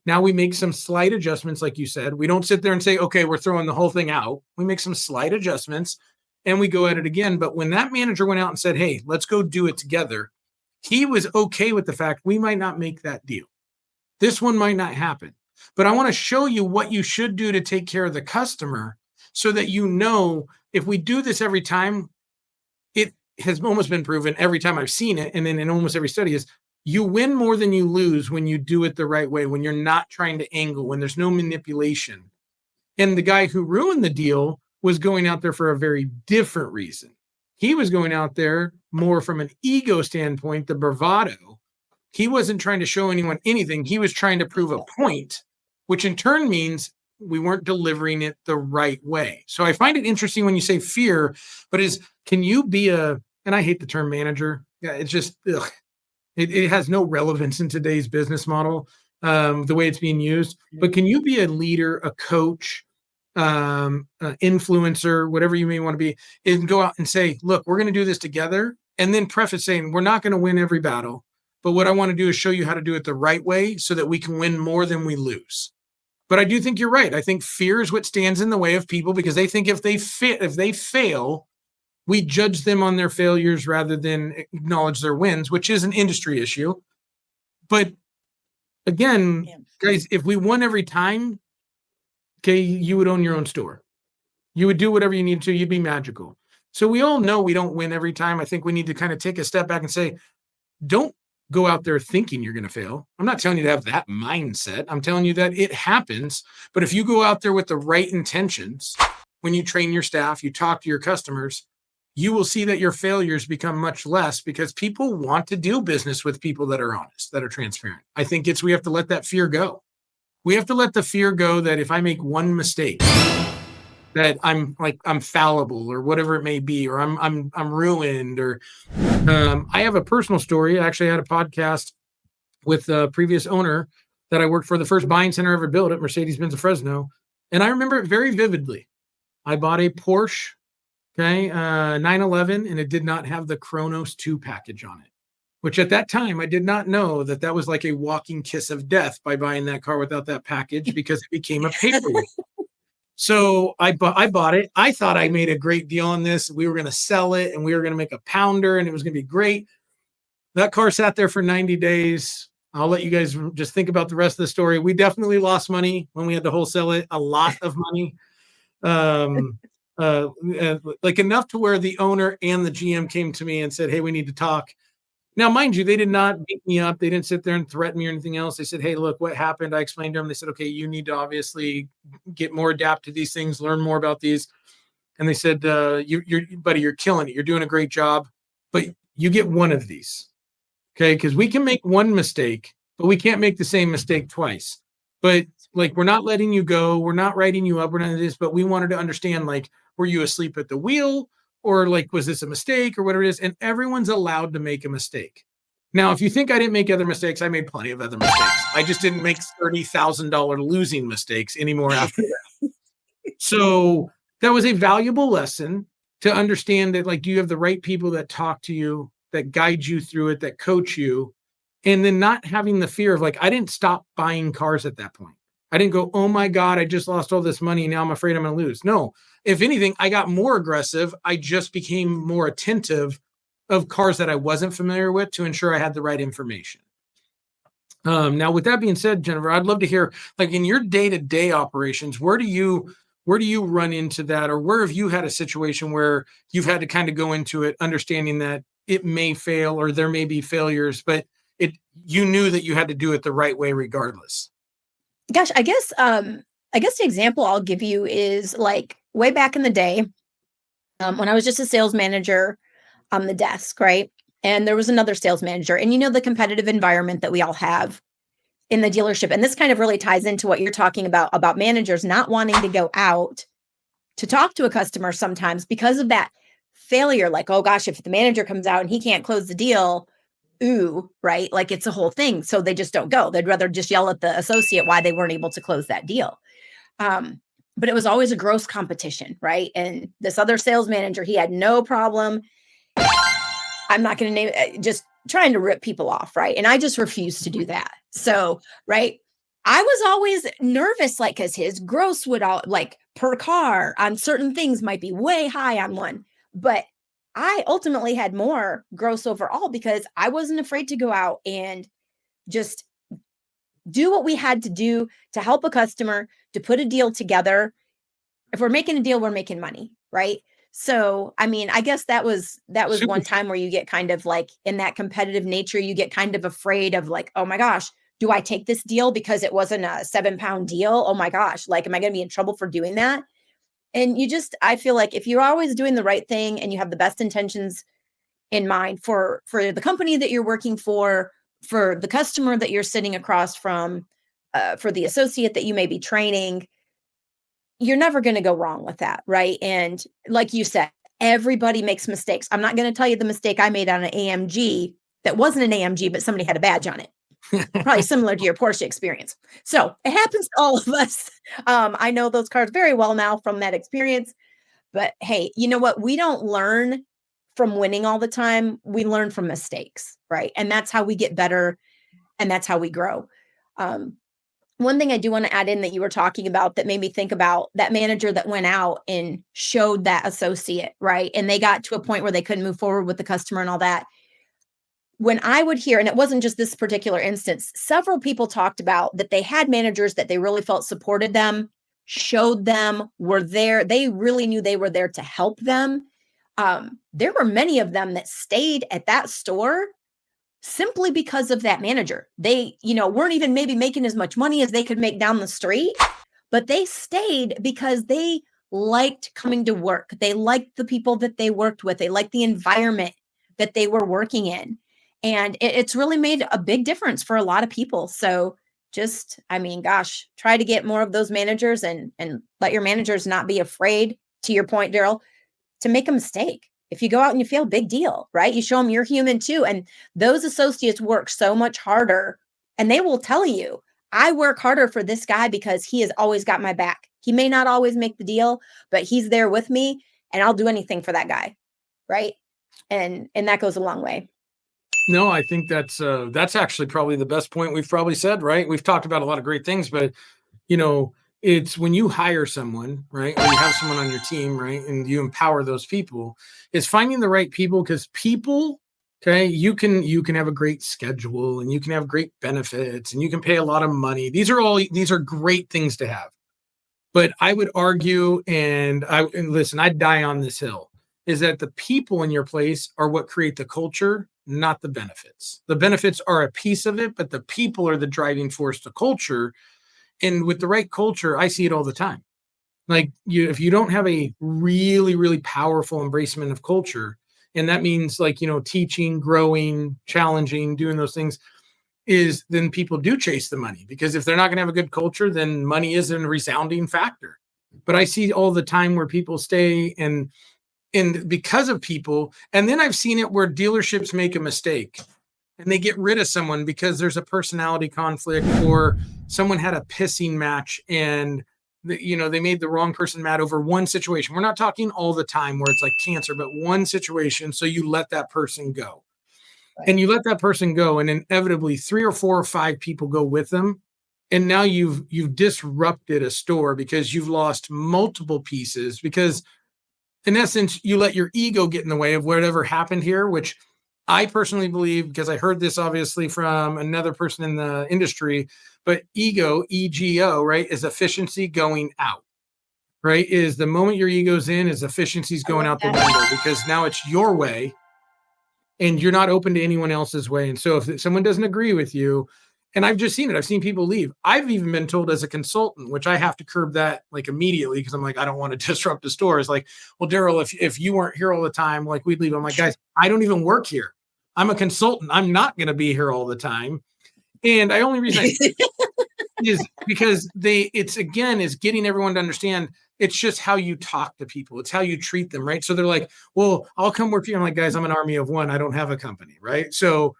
Now we make some slight adjustments, like you said. We don't sit there and say, okay, we're throwing the whole thing out. We make some slight adjustments and we go at it again. But when that manager went out and said, hey, let's go do it together, he was okay with the fact we might not make that deal. This one might not happen. But I want to show you what you should do to take care of the customer so that you know if we do this every time, it has almost been proven every time I've seen it. And then in almost every study is you win more than you lose when you do it the right way, when you're not trying to angle, when there's no manipulation. And the guy who ruined the deal was going out there for a very different reason. He was going out there more from an ego standpoint, the bravado. He wasn't trying to show anyone anything. He was trying to prove a point, which in turn means we weren't delivering it the right way. So I find it interesting when you say fear, but can you be and I hate the term manager. Yeah, it's just, it has no relevance in today's business model, the way it's being used. But can you be a leader, a coach, influencer, whatever you may want to be, and go out and say, look, we're going to do this together. And then preface saying, we're not going to win every battle. But what I want to do is show you how to do it the right way so that we can win more than we lose. But I do think you're right. I think fear is what stands in the way of people because they think if they fail, we judge them on their failures rather than acknowledge their wins, which is an industry issue. But again, guys, if we won every time, okay, you would own your own store. You would do whatever you need to. You'd be magical. So we all know we don't win every time. I think we need to kind of take a step back and say, don't go out there thinking you're going to fail. I'm not telling you to have that mindset. I'm telling you that it happens. But if you go out there with the right intentions, when you train your staff, you talk to your customers, you will see that your failures become much less because people want to do business with people that are honest, that are transparent. I think we have to let that fear go. We have to let the fear go that if I make one mistake, that I'm fallible or whatever it may be, or I'm ruined, or I have a personal story. I actually had a podcast with a previous owner that I worked for, the first buying center I ever built at Mercedes-Benz of Fresno. And I remember it very vividly. I bought a Porsche, 911, and it did not have the Chronos 2 package on it, which at that time, I did not know that that was like a walking kiss of death by buying that car without that package, because it became a paperweight. So I bought it. I thought I made a great deal on this. We were going to sell it and we were going to make a pounder and it was going to be great. That car sat there for 90 days. I'll let you guys just think about the rest of the story. We definitely lost money when we had to wholesale it, a lot of money. Like enough to where the owner and the GM came to me and said, hey, we need to talk. Now, mind you, they did not beat me up. They didn't sit there and threaten me or anything else. They said, hey, look, what happened? I explained to them. They said, okay, you need to obviously get more adapt to these things, learn more about these. And they said, buddy, you're killing it. You're doing a great job, but you get one of these. Okay. Because we can make one mistake, but we can't make the same mistake twice. But like, we're not letting you go. We're not writing you up. We're not this, but we wanted to understand, like, were you asleep at the wheel? Or like, was this a mistake or whatever it is? And everyone's allowed to make a mistake. Now, if you think I didn't make other mistakes, I made plenty of other mistakes. I just didn't make $30,000 losing mistakes anymore after that. So that was a valuable lesson to understand that, like, do you have the right people that talk to you, that guide you through it, that coach you, and then not having the fear of, like, I didn't stop buying cars at that point. I didn't go, oh my God, I just lost all this money. Now I'm afraid I'm going to lose. No. If anything, I got more aggressive. I just became more attentive of cars that I wasn't familiar with to ensure I had the right information. Now, with that being said, Jennifer, I'd love to hear, like, in your day-to-day operations, where do you run into that, or where have you had a situation where you've had to kind of go into it, understanding that it may fail or there may be failures, but you knew that you had to do it the right way regardless? Gosh, I guess the example I'll give you is, like, way back in the day, when I was just a sales manager on the desk, right? And there was another sales manager, and the competitive environment that we all have in the dealership. And this kind of really ties into what you're talking about managers not wanting to go out to talk to a customer sometimes because of that failure. Like, oh gosh, if the manager comes out and he can't close the deal, ooh, right? Like, it's a whole thing. So they just don't go. They'd rather just yell at the associate why they weren't able to close that deal. But it was always a gross competition, right? And this other sales manager, he had no problem. I'm not going to name it, just trying to rip people off, right? And I just refused to do that. So, right, I was always nervous, like, because his gross would like per car on certain things might be way high on one, but I ultimately had more gross overall because I wasn't afraid to go out and just do what we had to do to help a customer, to put a deal together. If we're making a deal, we're making money, right? So, I mean, I guess that was one time where you get kind of like in that competitive nature, you get kind of afraid of, like, oh my gosh, do I take this deal because it wasn't a 7-pound deal? Oh my gosh, like, am I going to be in trouble for doing that? And I feel like if you're always doing the right thing and you have the best intentions in mind for the company that you're working for the customer that you're sitting across from, for the associate that you may be training, you're never going to go wrong with that, right? And like you said, everybody makes mistakes. I'm not going to tell you the mistake I made on an AMG that wasn't an AMG, but somebody had a badge on it. Probably similar to your Porsche experience. So it happens to all of us. I know those cars very well now from that experience. But hey, you know what? We don't learn from winning all the time. We learn from mistakes, right? And that's how we get better, and that's how we grow. One thing I do want to add in that you were talking about that made me think about that manager that went out and showed that associate, right? And they got to a point where they couldn't move forward with the customer and all that. When I would hear, and it wasn't just this particular instance, several people talked about that they had managers that they really felt supported them, showed them, were there. They really knew they were there to help them. There were many of them that stayed at that store simply because of that manager. They, weren't even maybe making as much money as they could make down the street, but they stayed because they liked coming to work. They liked the people that they worked with. They liked the environment that they were working in. And it's really made a big difference for a lot of people. So just, gosh, try to get more of those managers and let your managers not be afraid, to your point, Darrell, to make a mistake. If you go out and you fail, big deal, right? You show them you're human too. And those associates work so much harder, and they will tell you, I work harder for this guy because he has always got my back. He may not always make the deal, but he's there with me and I'll do anything for that guy. Right. And that goes a long way. No, I think that's actually probably the best point we've probably said, right? We've talked about a lot of great things, but it's when you hire someone, right? Or you have someone on your team, right? And you empower those people, it's finding the right people, because people, okay, you can have a great schedule and you can have great benefits and you can pay a lot of money. These are great things to have. But I would argue, and listen, I'd die on this hill, is that the people in your place are what create the culture, not the benefits. The benefits are a piece of it, but the people are the driving force to culture. And with the right culture, I see it all the time. Like if you don't have a really, really powerful embracement of culture, and that means teaching, growing, challenging, doing those things, then people do chase the money, because if they're not going to have a good culture, then money is a resounding factor. But I see all the time where people stay and because of people, and then I've seen it where dealerships make a mistake and they get rid of someone because there's a personality conflict, or someone had a pissing match and they made the wrong person mad over one situation. We're not talking all the time where it's like cancer, but one situation. So you let that person go. Right. And you let that person go, and inevitably 3 or 4 or 5 people go with them. And now you've disrupted a store because you've lost multiple pieces, because in essence, you let your ego get in the way of whatever happened here, which I personally believe, because I heard this obviously from another person in the industry, but ego, EGO, right, is efficiency going out, right? Is the moment your ego's in, is efficiency's going out the window, because now it's your way and you're not open to anyone else's way. And so if someone doesn't agree with you, and I've just seen it, I've seen people leave. I've even been told as a consultant, which I have to curb that like immediately, because I'm like, I don't want to disrupt the store. It's like, well, Darrell, if you weren't here all the time, like we'd leave. I'm like, guys, I don't even work here. I'm a consultant. I'm not going to be here all the time. And the only reason is because it's getting everyone to understand it's just how you talk to people. It's how you treat them, right? So they're like, well, I'll come work for you. I'm like, guys, I'm an army of one. I don't have a company, right? So,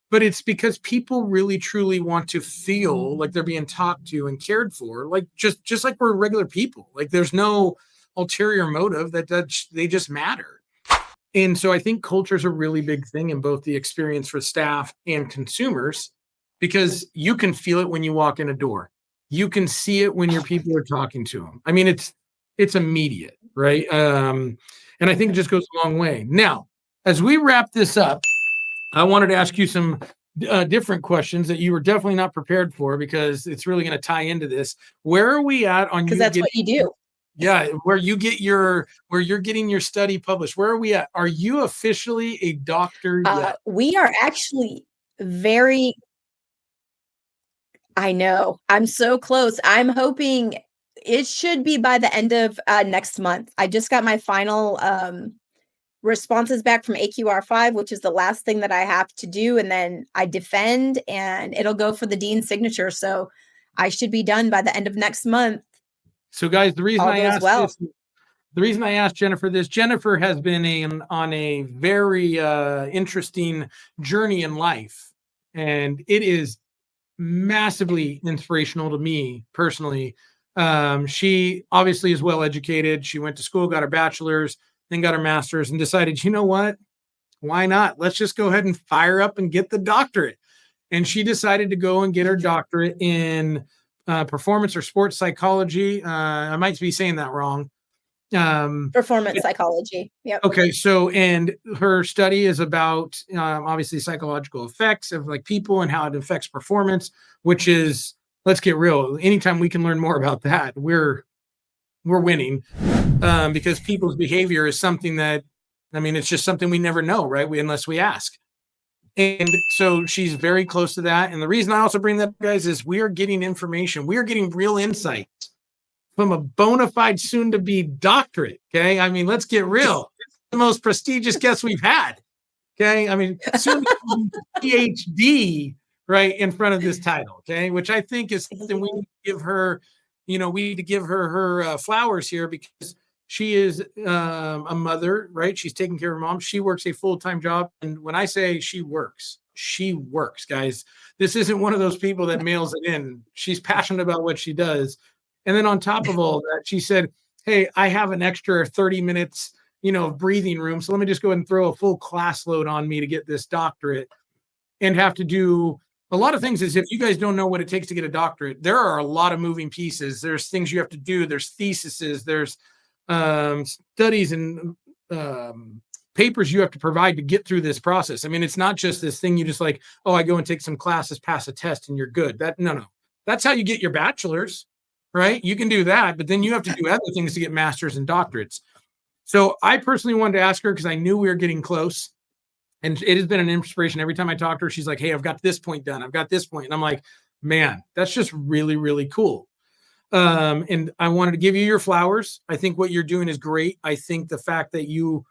but it's because people really truly want to feel like they're being talked to and cared for, like just like we're regular people. Like there's no ulterior motive, that they just matter. And so I think culture is a really big thing in both the experience for staff and consumers, because you can feel it when you walk in a door. You can see it when your people are talking to them. I mean, it's immediate, right? And I think it just goes a long way. Now, as we wrap this up, I wanted to ask you some different questions that you were definitely not prepared for, because it's really going to tie into this. Where are we at on? Because that's what you do. Yeah, where you're getting your study published. Where are we at? Are you officially a doctor yet? We are actually I know. I'm so close. I'm hoping it should be by the end of next month. I just got my final responses back from AQR5, which is the last thing that I have to do. And then I defend and it'll go for the dean's signature. So I should be done by the end of next month. So guys, the reason I asked Jennifer this, Jennifer has been on a very interesting journey in life. And it is massively inspirational to me personally. She obviously is well educated. She went to school, got her bachelor's, then got her master's, and decided, you know what? Why not? Let's just go ahead and fire up and get the doctorate. And she decided to go and get her doctorate in performance or sports psychology. I might be saying that wrong. Performance psychology. Yep. Okay. So, and her study is about obviously psychological effects of like people and how it affects performance, which is, let's get real. Anytime we can learn more about that, we're winning, because people's behavior is something that, I mean, it's just something we never know, right? Unless we ask. And so she's very close to that. And the reason I also bring that up, guys, is we are getting information. We are getting real insights from a bona fide soon-to-be doctorate, okay? I mean, let's get real. It's the most prestigious guest we've had, okay? I mean, soon PhD, right, in front of this title, okay? Which I think is something we need to give her, we need to give her flowers here, because she is a mother, right? She's taking care of her mom. She works a full-time job. And when I say she works, guys. This isn't one of those people that mails it in. She's passionate about what she does. And then on top of all that, she said, hey, I have an extra 30 minutes, of breathing room. So let me just go ahead and throw a full class load on me to get this doctorate and have to do a lot of things. As if you guys don't know what it takes to get a doctorate, there are a lot of moving pieces. There's things you have to do. There's theses, there's studies and papers you have to provide to get through this process. I mean, it's not just this thing you just like, oh, I go and take some classes, pass a test, and you're good. No. That's how you get your bachelor's, right? You can do that, but then you have to do other things to get masters and doctorates. So I personally wanted to ask her because I knew we were getting close. And it has been an inspiration. Every time I talk to her, she's like, hey, I've got this point done. I've got this point. And I'm like, man, that's just really, really cool. And I wanted to give you your flowers. I think what you're doing is great. I think the fact that you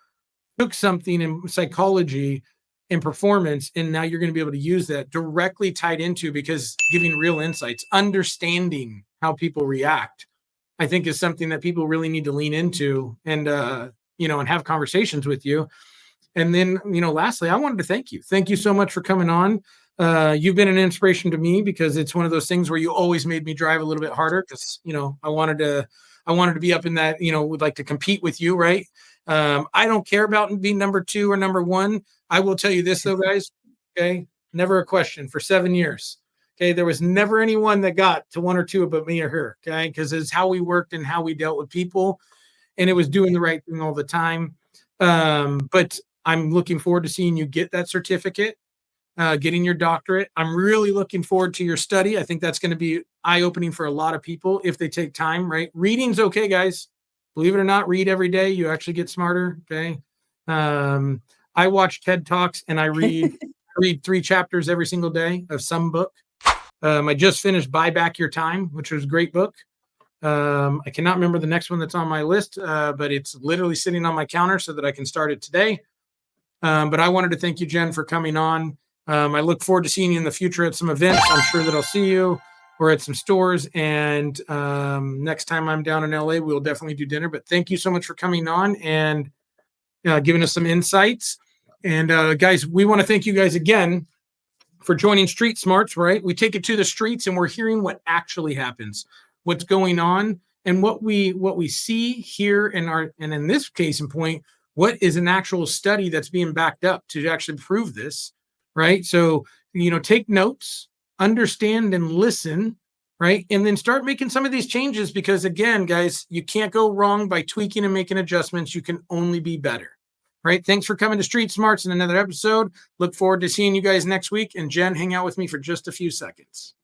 took something in psychology and performance, and now you're going to be able to use that directly tied into, because giving real insights, understanding how people react, I think is something that people really need to lean into and, and have conversations with you. And then, lastly, I wanted to thank you. Thank you so much for coming on. You've been an inspiration to me because it's one of those things where you always made me drive a little bit harder because, I wanted to be up in that, would like to compete with you. Right. I don't care about being number 2 or number 1. I will tell you this though, guys. Okay. Never a question for 7 years. Okay. There was never anyone that got to 1 or 2 but me or her. Okay. Because it's how we worked and how we dealt with people. And it was doing the right thing all the time. But I'm looking forward to seeing you get that certificate, getting your doctorate. I'm really looking forward to your study. I think that's going to be eye-opening for a lot of people if they take time, right? Reading's okay, guys. Believe it or not, read every day. You actually get smarter, okay? I watch TED Talks and I read 3 chapters every single day of some book. I just finished Buy Back Your Time, which was a great book. I cannot remember the next one that's on my list, but it's literally sitting on my counter so that I can start it today. But I wanted to thank you, Jen, for coming on. I look forward to seeing you in the future at some events. I'm sure that I'll see you or at some stores. And next time I'm down in LA, we'll definitely do dinner. But thank you so much for coming on and giving us some insights. And guys, we want to thank you guys again for joining Street Smarts, right? We take it to the streets and we're hearing what actually happens, what's going on, and what we see, hear, and in this case in point, what is an actual study that's being backed up to actually prove this, right? So, take notes, understand and listen, right? And then start making some of these changes because, again, guys, you can't go wrong by tweaking and making adjustments. You can only be better, right? Thanks for coming to Street Smarts in another episode. Look forward to seeing you guys next week. And Jen, hang out with me for just a few seconds.